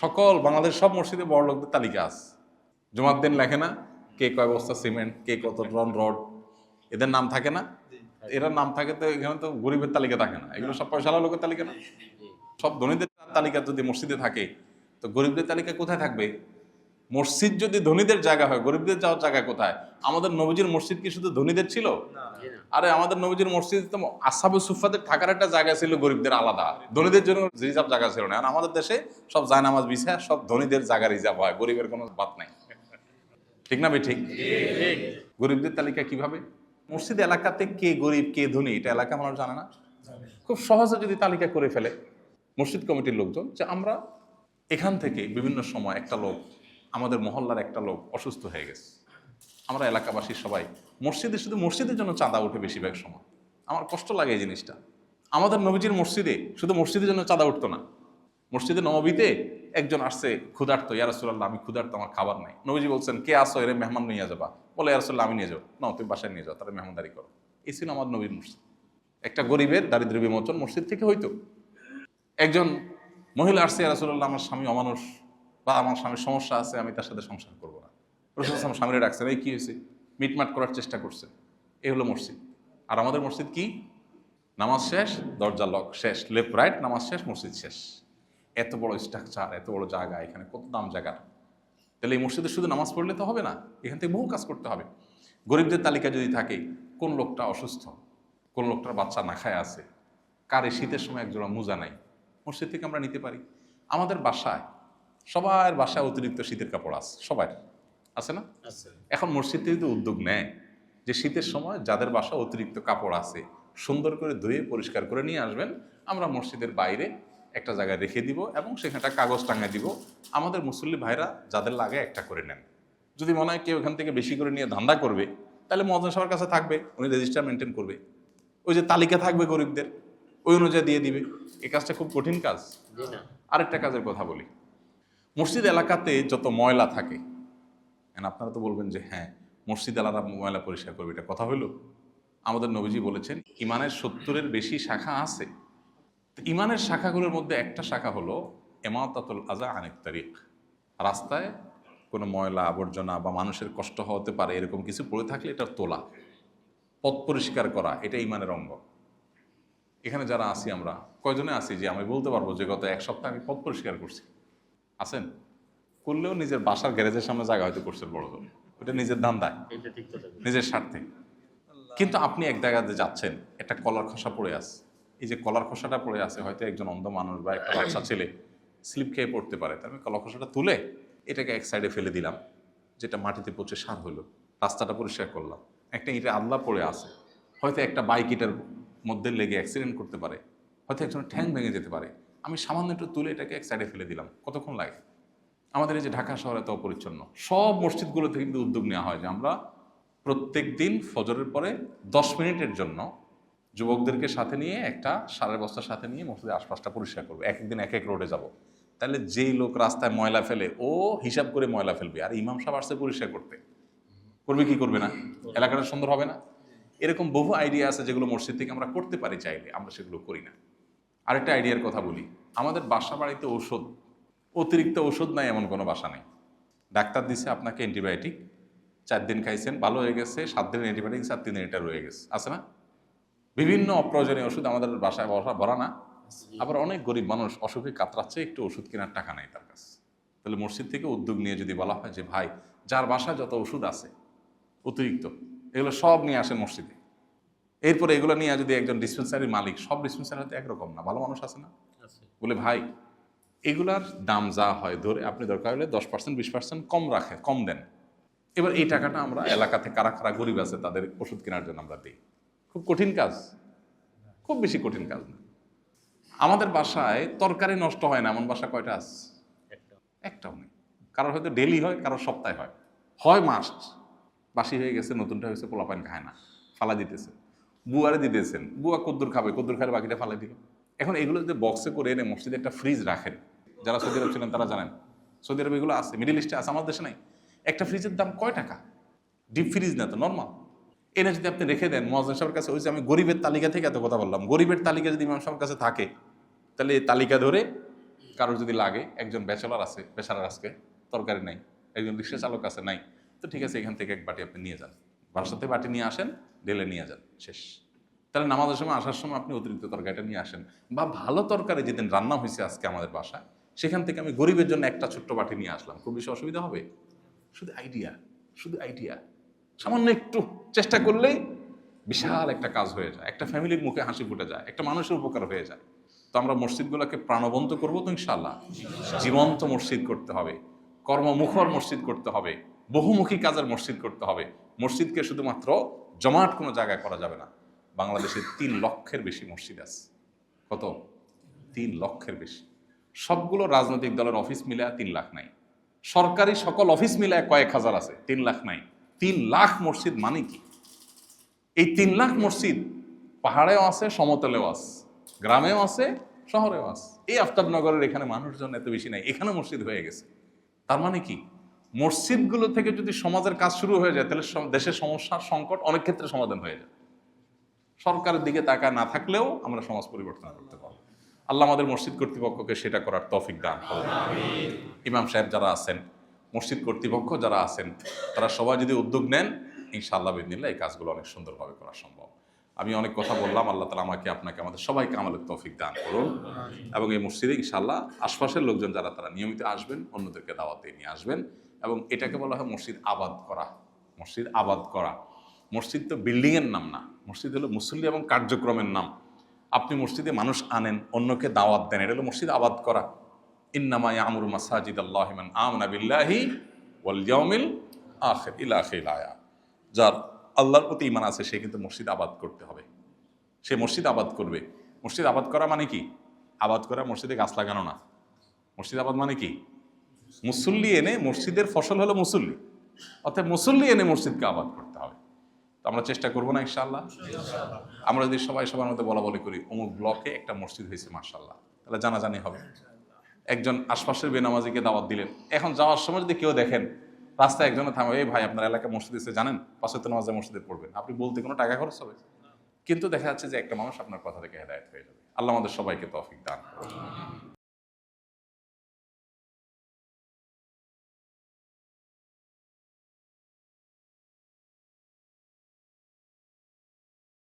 সকল বাংলাদেশ সব মসজিদে বড় লোকদের তালিকা আছে। জুমার দিন লেখে না কে কয় বস্তা সিমেন্ট, কে কত টন রড, এদের নাম থাকে না? এরা নাম থাকে, তো এখানে তো গরিবের তালিকা থাকে না, এগুলো সব পয়সাওয়ালা লোকের তালিকা না। সব ধনীদের তালিকা যদি মসজিদে থাকে, তো গরিবদের তালিকা কোথায় থাকবে? মসজিদ যদি ধনীদের জায়গা হয়, গরিবদের যাওয়ার জায়গা কোথায়? আমাদের নবীজির মসজিদ কি শুধু ধনীদের ছিল? আরে আমাদের নবীজির মসজিদ তো আসহাবে সুফফাদের থাকার একটা জায়গা ছিল গরিবদের আলাদা, ধনীদের জন্য রিজার্ভ জায়গা ছিল না। আর আমাদের দেশে সব জায়নামাজ বিছায় সব ধনীদের জায়গা রিজার্ভ হয়, গরিবের কোনো বাত নাই। ঠিক না? ঠিক। গরিবদের তালিকা কিভাবে? মসজিদ এলাকাতে কে গরিব কে ধনী এটা এলাকা মানুষ জানে না। খুব সহজে যদি তালিকা করে ফেলে মসজিদ কমিটির লোকজন, যে আমরা এখান থেকে বিভিন্ন সময় একটা লোক, আমাদের মহল্লার একটা লোক অসুস্থ হয়ে গেছে, আমরা এলাকাবাসী সবাই মসজিদে, শুধু মসজিদের জন্য চাঁদা উঠে বেশিরভাগ সময়। আমার কষ্ট লাগে এই জিনিসটা। আমাদের নবীজির মসজিদে শুধু মসজিদের জন্য চাঁদা উঠতো না। মসজিদে নববীতে একজন আসছে ক্ষুধার্ত, ইয়া রাসূলুল্লাহ আমি ক্ষুধার্ত, আমার খাবার নাই। নবীজি বলছেন কে আসো, এর মেহমান নিয়ে যাবা? বলে ইয়া রাসূলুল্লাহ আমি নিয়ে যাবো। না, তুমি বাসায় নিয়ে যাও, তারা মেহমানদারি করো। এই ছিল আমার নবীর মসজিদ। একটা গরিবের দারিদ্র্য বিমোচন মসজিদ থেকে হইতো। একজন মহিলা আসছে, ইয়া রাসূলুল্লাহ আমার স্বামী অমানুষ, বা আমার স্বামীর সমস্যা আছে, আমি তার সাথে সংসার করবো না। রাসূল আমার স্বামীরা ডাকছেন, এই কি হয়েছে? মিটমাট করার চেষ্টা করছে। এই হলো মসজিদ। আর আমাদের মসজিদ কি? নামাজ শেষ, দরজা লক, শেষ, লেফট রাইট, নামাজ শেষ, মসজিদ শেষ। এত বড় স্ট্রাকচার, এত বড় জায়গা, এখানে কত দাম জায়গার। তাহলে এই মসজিদে শুধু নামাজ পড়লে তো হবে না, এখান থেকে বহু কাজ করতে হবে। গরিবদের তালিকা যদি থাকে, কোন লোকটা অসুস্থ, কোন লোকটার বাচ্চা না খায় আছে, কার এই শীতের সময় একজোড়া মোজা নাই, মসজিদ থেকে আমরা নিতে পারি। আমাদের বাসায়, সবার বাসায় অতিরিক্ত শীতের কাপড় আছে, সবার আছে না? এখন মসজিদ থেকে যদি উদ্যোগ নেয় যে শীতের সময় যাদের বাসা অতিরিক্ত কাপড় আছে সুন্দর করে ধুয়ে পরিষ্কার করে নিয়ে আসবেন, আমরা মসজিদের বাইরে একটা জায়গায় রেখে দিব এবং সেখানে একটা কাগজ টাঙিয়ে দিব, আমাদের মুসল্লি ভাইরা যাদের লাগে একটা করে নেন। যদি মনে হয় কেউ এখান থেকে বেশি করে নিয়ে ধান্দা করবে, তাহলে মুয়াজ্জিন সাহেবের কাছে থাকবে, উনি রেজিস্টার মেনটেন করবে, ওই যে তালিকা থাকবে গরিবদের, ওই অনুযায়ী দিয়ে দিবে। এই কাজটা খুব কঠিন কাজ। আরেকটা কাজের কথা বলি, মসজিদ এলাকাতে যত ময়লা থাকে, আপনারা তো বলবেন যে হ্যাঁ মসজিদ এলাকা ময়লা পরিষ্কার করবে, এটা কথা হলো? আমাদের নবীজি বলেছেন ইমানের 70-এর বেশি শাখা আছে। তো ইমানের শাখাগুলোর মধ্যে একটা শাখা হলো ইমাতাতুল আযা আনিত তারিক। রাস্তায় কোনো ময়লা আবর্জনা বা মানুষের কষ্ট হতে পারে এরকম কিছু পড়ে থাকলে এটার তোলা, পথ পরিষ্কার করা, এটা ইমানের অঙ্গ। এখানে যারা আছি আমরা কয়জনে আছি যে আমি বলতে পারবো যে গত এক সপ্তাহ আমি পথ পরিষ্কার করছি? আছেন? করলেও নিজের বাসার গ্যারেজের সামনে জায়গা হয়তো করছেন বড় ধরে, ওটা নিজের ধান্দায়, নিজের স্বার্থে। কিন্তু আপনি এক জায়গাতে যাচ্ছেন, একটা কলার খোসা পড়ে আছে, এই যে কলার খোসাটা পড়ে আছে, হয়তো একজন অন্ধ মানুষ বা একটা বাচ্চা ছেলে স্লিপ খেয়ে পড়তে পারে, তার আমি কলার খোসাটা তুলে এটাকে এক সাইডে ফেলে দিলাম, যেটা মাটিতে পচে সার হলো, রাস্তাটা পরিষ্কার করলাম। একটা ইটে আল্লাহ পড়ে আছে, হয়তো একটা বাইক ইটার মধ্যে লেগে অ্যাক্সিডেন্ট করতে পারে, হয়তো একজনের ঠ্যাং ভেঙে যেতে পারে, আমি সামান্য একটু তুলে এটাকে এক সাইডে ফেলে দিলাম, কতক্ষণ লাগে? আমাদের এই যে ঢাকা শহরে এত অপরিচ্ছন্ন, সব মসজিদগুলো থেকে কিন্তু উদ্যোগ নেওয়া হয় যে আমরা প্রত্যেক দিন ফজরের পরে 10 মিনিটের জন্য যুবকদেরকে সাথে নিয়ে একটা সারের বস্তার সাথে নিয়ে মসজিদের আশপাশটা পরিষ্কার করবো, এক একদিন এক এক রোডে যাব। তাহলে যেই লোক রাস্তায় ময়লা ফেলে ও হিসাব করে ময়লা ফেলবে, আর ইমাম সাহেব আসছে পরিষ্কার করতে, করবে কি করবে না? এলাকাটা সুন্দর হবে না? এরকম বহু আইডিয়া আছে যেগুলো মসজিদ থেকে আমরা করতে পারি চাইলে, আমরা সেগুলো করি না। আরেকটা আইডিয়ার কথা বলি, আমাদের বাসা বাড়িতে ঔষধ, অতিরিক্ত ওষুধ নাই এমন কোনো বাসা নেই। ডাক্তার দিছে আপনাকে অ্যান্টিবায়োটিক, 4 দিন খাইছেন ভালো হয়ে গেছে, 7 দিনের অ্যান্টিবায়োটিক, 7 দিনের এটা রয়ে গেছে, আছে না? বিভিন্ন অপ্রয়োজনীয় ওষুধ আমাদের বাসায় ভরা না? আবার অনেক গরিব মানুষ অসুখে কাতরাচ্ছে, একটু ওষুধ কেনার টাকা নেই তার কাছে। তাহলে মসজিদ থেকে উদ্যোগ নিয়ে যদি বলা হয় যে ভাই যার বাসায় যত ওষুধ আছে অতিরিক্ত, এগুলো সব নিয়ে আসেন মসজিদে, এরপরে এগুলো নিয়ে যদি একজন ডিসপেন্সারির মালিক, সব ডিসপেন্সারি হয়তো একরকম না, ভালো মানুষ আছে না, বলে ভাই এগুলার দাম যা হয় ধরে আপনি দরকার হলে 10% 20% কম কম দেন, এবার এই টাকাটা আমরা এলাকাতে কারা কারা গরিব আছে তাদের ওষুধ কেনার জন্য আমরা দিই। খুব কঠিন কাজ, খুব বেশি কঠিন কাজ না। আমাদের বাসায় তরকারি নষ্ট হয় না এমন বাসা কয়টা আছে? একটাও নেই। কারোর হয়তো ডেলি হয়, কারোর সপ্তাহে হয়, হয় মাস্ট বাসি হয়ে গেছে, নতুনটা হয়েছে, পোলাপাইন খায় না, ফালা দিতেছে, বুয়ারে দিতেছেন, বুয়া কদ্দুর খাবে, কদ্দুর খাবে, বাকিটা ফালাই দিল। এখন এগুলো যদি বক্সে করে এনে মসজিদে একটা ফ্রিজ রাখেন, যারা সৌদি আরব ছিলেন তারা জানেন, সৌদি আরব এগুলো আছে, মিডিল ইস্টে আছে, আমাদের দেশে নাই। একটা ফ্রিজের দাম কয় টাকা? ডিপ ফ্রিজ না তো, নর্মাল। এনে যদি আপনি রেখে দেন মুয়াজ্জিন সাহেবের কাছে, ওই যে আমি গরিবের তালিকা থেকে এত কথা বললাম, গরিবের তালিকা যদি ইমাম সাহেবের কাছে থাকে, তাহলে এই তালিকা ধরে কারোর যদি লাগে, একজন ব্যাচেলার আছে, পেশার আজকে তরকারি নাই, একজন রিক্সা চালক আছে, নাই, তো ঠিক আছে, এখান থেকে এক বাটি আপনি নিয়ে যান, বাসাতে বাটি নিয়ে আসেন, ঢেলে নিয়ে যান, শেষ। তাহলে নামাজের সময় আসার সময় আপনি অতিরিক্ত তরকারিটা নিয়ে আসেন, বা ভালো তরকারি যেদিন রান্না হয়েছে আজকে আমাদের বাসায়, সেখান থেকে আমি গরিবের জন্য একটা ছোট্ট বাটি নিয়ে আসলাম, খুব বেশি অসুবিধা হবে? শুধু আইডিয়া, শুধু আইডিয়া, সামান্য একটু চেষ্টা করলেই বিশাল একটা কাজ হয়ে যায়, একটা ফ্যামিলির মুখে হাসি ফুটে যায়, একটা মানুষের উপকার হয়ে যায়। তো আমরা মসজিদগুলোকে প্রাণবন্ত করবো তো ইনশাআল্লাহ। জীবন্ত মসজিদ করতে হবে, কর্মমুখর মসজিদ করতে হবে, বহুমুখী কাজের মসজিদ করতে হবে। মসজিদকে শুধুমাত্র জমাট কোনো জায়গায় করা যাবে না। বাংলাদেশে 3 লক্ষের বেশি মসজিদ আছে। কত? 3 লক্ষের বেশি। সবগুলো রাজনৈতিক দলের অফিস মিলায় 3 লাখ নাই, সরকারি সকল অফিস মিলায় কয়েক হাজার আছে, 3 লাখ নাই। 3 লাখ মসজিদ মানে কি? এই 3 লাখ মসজিদ পাহাড়েও আছে, সমতলেও আছে, গ্রামেও আছে, শহরেও আছে। এই আফতাবনগরের এখানে মানুষজন এত বেশি নাই, এখানে মসজিদ হয়ে গেছে। তার মানে কি? মসজিদগুলো থেকে যদি সমাজের কাজ শুরু হয়ে যায়, তাহলে দেশের সমস্যার সংকট অনেক ক্ষেত্রে সমাধান হয়ে যায়। সরকারের দিকে তাকায় না থাকলেও আমরা সমাজ পরিবর্তন করতে পারবো। আল্লাহ আমাদের মসজিদ কর্তৃপক্ষকে সেটা করার তৌফিক দান করুন। ইমাম সাহেব যারা আছেন, মসজিদ কর্তৃপক্ষ যারা আছেন, তারা সবাই যদি উদ্যোগ নেন, ইনশাআল্লাহ বিদিনিল্লাহ এই কাজগুলো অনেক সুন্দরভাবে করা সম্ভব। আমি অনেক কথা বললাম, আল্লাহ তাআলা আমাকে, আপনাকে, আমাদের সবাইকে আমলের তৌফিক দান করুন। এবং এই মসজিদে ইনশাআল্লাহ আশপাশের লোকজন যারা, তারা নিয়মিত আসবেন, অন্যদেরকে দাওয়াত দিয়ে নিয়ে আসবেন। এবং এটাকে বলা হয় মসজিদ আবাদ করা। মসজিদ আবাদ করা। মসজিদ তো বিল্ডিংয়ের নাম না, মসজিদ হলো মুসল্লি এবং কার্যক্রমের নাম। আপনি মসজিদে মানুষ আনেন, অন্যকে দাওয়াত দেন, এটা হলো মসজিদ আবাদ করা। ইন্নামা ইয়ামুরু মাসাজিদাল্লাহি মান আমানা বিল্লাহি ওয়াল ইয়াউমিল আখির ইলা আখিরিল আয়া। যার আল্লাহর প্রতি ঈমান আছে, সে কিন্তু মসজিদ আবাদ করতে হবে, সে মসজিদ আবাদ করবে। মসজিদ আবাদ করা মানে কি? আবাদ করা মসজিদে গাছ লাগানো না। মসজিদ আবাদ মানে কি? মুসল্লি এনে, মসজিদের ফসল হলো মুসল্লি, অর্থাৎ মুসল্লি এনে মসজিদকে আবাদ করতে হবে। তো আমরা চেষ্টা করবো না ইনশাআল্লাহ? আমরা যদি সবাই সবার মধ্যে বলা বলি করি, অমুক ব্লকে একটা মসজিদ হয়েছে মাশাআল্লাহ, তাহলে জানাজানি হবে। একজন আশপাশের বেনামাজিকে দাওয়াত দিলেন, এখন যাওয়ার সময় যদি কেউ দেখেন রাস্তায় একজনে থামে, এই ভাই আপনার এলাকায় মসজিদ এসে জানেন, 5 ওয়াক্ত নামাজে মসজিদে পড়বেন, আপনি বলতে কোনো টাকা খরচ হবে? কিন্তু দেখা যাচ্ছে যে একটা মানুষ আপনার কথা থেকে হেদায়েত হয়ে যাবে। আল্লাহ আমাদের সবাইকে তৌফিক দান করুন।